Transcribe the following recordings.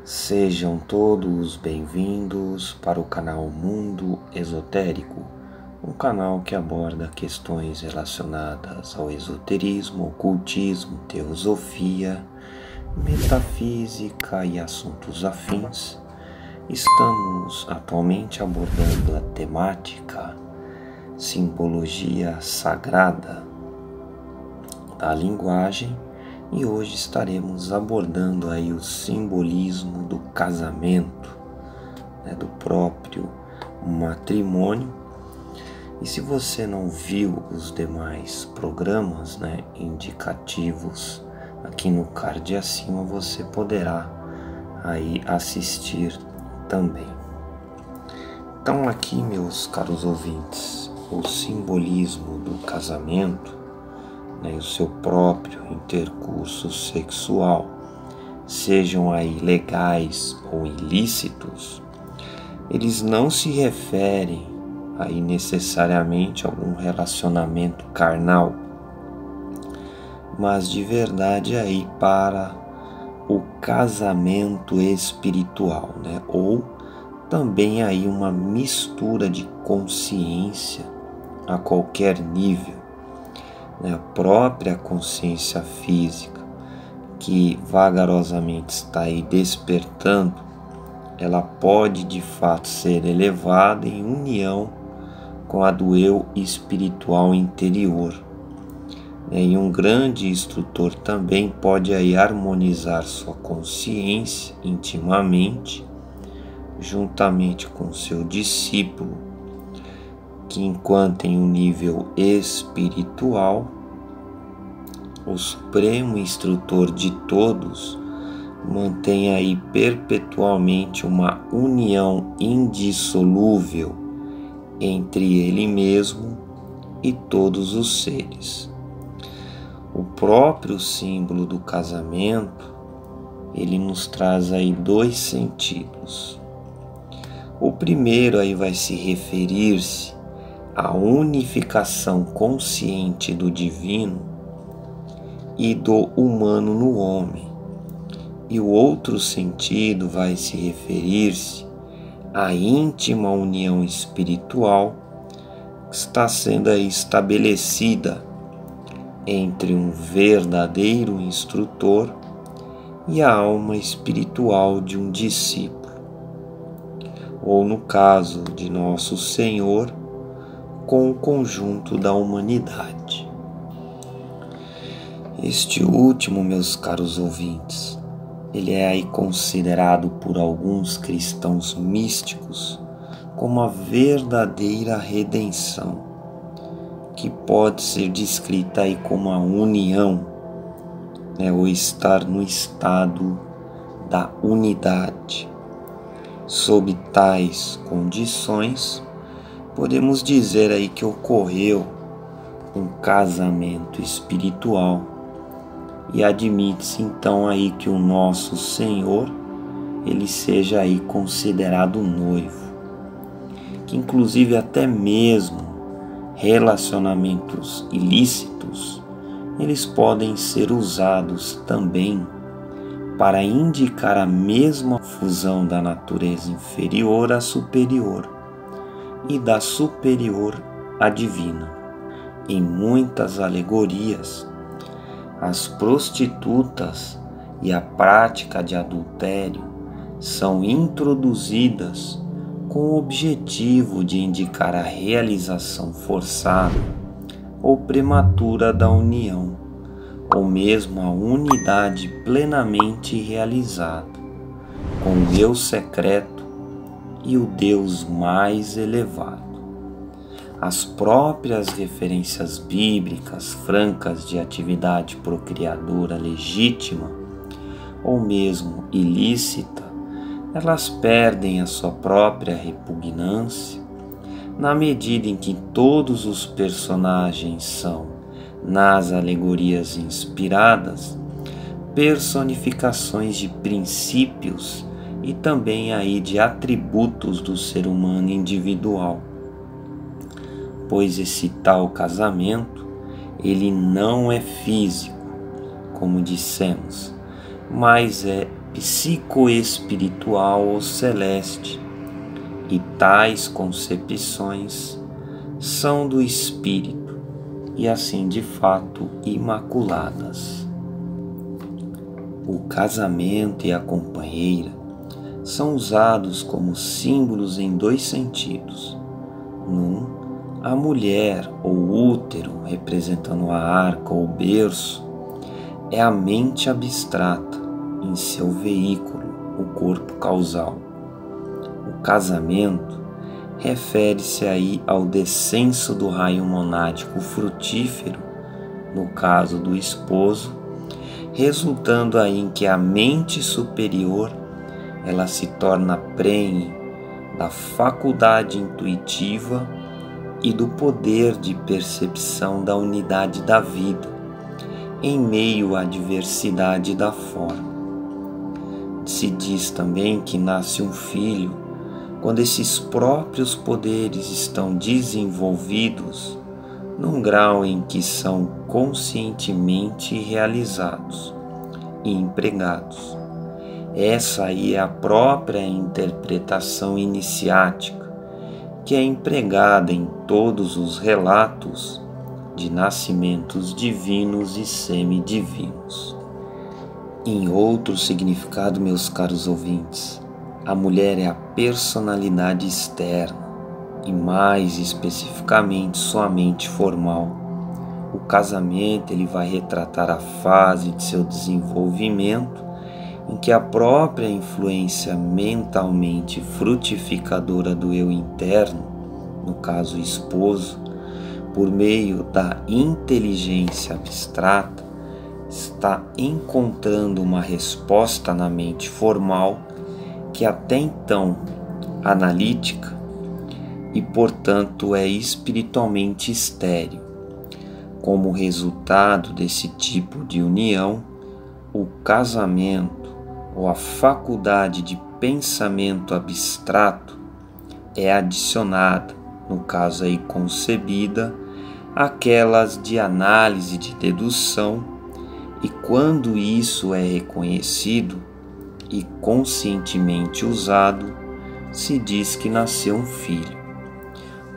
Sejam todos bem-vindos para o canal Mundo Esotérico, um canal que aborda questões relacionadas ao esoterismo, ocultismo, teosofia, metafísica e assuntos afins. Estamos atualmente abordando a temática simbologia sagrada da linguagem. E hoje estaremos abordando aí o simbolismo do casamento, do próprio matrimônio. E se você não viu os demais programas, indicativos aqui no card acima, você poderá aí assistir também. Então aqui, meus caros ouvintes, o simbolismo do casamento, o seu próprio intercurso sexual, sejam aí legais ou ilícitos, eles não se referem aí necessariamente a algum relacionamento carnal, mas de verdade aí para o casamento espiritual, ou também aí uma mistura de consciência a qualquer nível. A própria consciência física que vagarosamente está aí despertando, ela pode de fato ser elevada em união com a do eu espiritual interior. E um grande instrutor também pode aí harmonizar sua consciência intimamente, juntamente com seu discípulo, que enquanto em um nível espiritual, o supremo instrutor de todos mantém aí perpetualmente uma união indissolúvel entre ele mesmo e todos os seres. O próprio símbolo do casamento, ele nos traz aí dois sentidos. O primeiro aí vai se referir-se à unificação consciente do divino e do humano no homem. E o outro sentido vai se referir-se à íntima união espiritual que está sendo aí estabelecida entre um verdadeiro instrutor e a alma espiritual de um discípulo. Ou no caso de Nosso Senhor, com o conjunto da humanidade. Este último, meus caros ouvintes, ele é aí considerado por alguns cristãos místicos como a verdadeira redenção, que pode ser descrita aí como a união, ou estar no estado da unidade. Sob tais condições, podemos dizer aí que ocorreu um casamento espiritual e admite-se então aí que o nosso Senhor, ele seja aí considerado noivo, que inclusive até mesmo relacionamentos ilícitos, eles podem ser usados também para indicar a mesma fusão da natureza inferior à superior e da superior à divina. Em muitas alegorias, as prostitutas e a prática de adultério são introduzidas com o objetivo de indicar a realização forçada ou prematura da união, ou mesmo a unidade plenamente realizada com o eu secreto e o Deus mais elevado. As próprias referências bíblicas francas de atividade procriadora legítima ou mesmo ilícita, elas perdem a sua própria repugnância na medida em que todos os personagens são, nas alegorias inspiradas, personificações de princípios e também aí de atributos do ser humano individual, pois esse tal casamento, ele não é físico, como dissemos, mas é psicoespiritual ou celeste, e tais concepções são do espírito e assim de fato imaculadas. O casamento e a companheira são usados como símbolos em dois sentidos. Num, a mulher ou útero, representando a arca ou berço, é a mente abstrata em seu veículo, o corpo causal. O casamento refere-se aí ao descenso do raio monádico frutífero, no caso do esposo, resultando aí em que a mente superior ela se torna prenhe da faculdade intuitiva e do poder de percepção da unidade da vida, em meio à diversidade da forma. Se diz também que nasce um filho quando esses próprios poderes estão desenvolvidos num grau em que são conscientemente realizados e empregados. Essa aí é a própria interpretação iniciática, que é empregada em todos os relatos de nascimentos divinos e semidivinos. Em outro significado, meus caros ouvintes, a mulher é a personalidade externa e mais especificamente sua mente formal. O casamento ele vai retratar a fase de seu desenvolvimento em que a própria influência mentalmente frutificadora do eu interno, no caso o esposo, por meio da inteligência abstrata, está encontrando uma resposta na mente formal que até então analítica e, portanto, é espiritualmente estéril. Como resultado desse tipo de união, o casamento ou a faculdade de pensamento abstrato é adicionada, no caso aí concebida, àquelas de análise de dedução, e quando isso é reconhecido e conscientemente usado, se diz que nasceu um filho.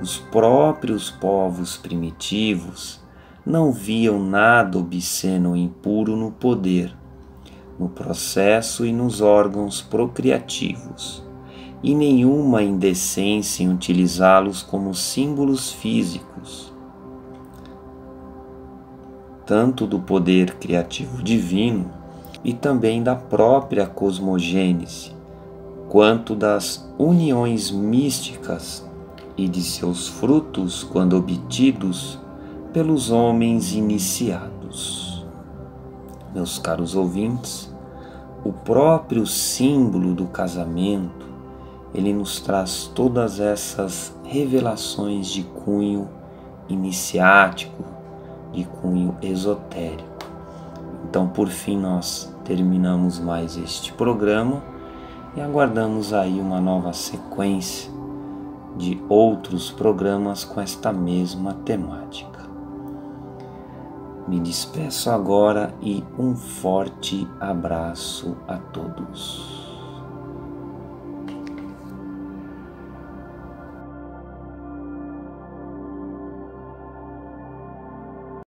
Os próprios povos primitivos não viam nada obsceno ou impuro no poder, no processo e nos órgãos procriativos, e nenhuma indecência em utilizá-los como símbolos físicos, tanto do poder criativo divino e também da própria cosmogênese, quanto das uniões místicas e de seus frutos quando obtidos pelos homens iniciados. Meus caros ouvintes, o próprio símbolo do casamento, ele nos traz todas essas revelações de cunho iniciático, de cunho esotérico. Então, por fim, nós terminamos mais este programa e aguardamos aí uma nova sequência de outros programas com esta mesma temática. Me despeço agora e um forte abraço a todos.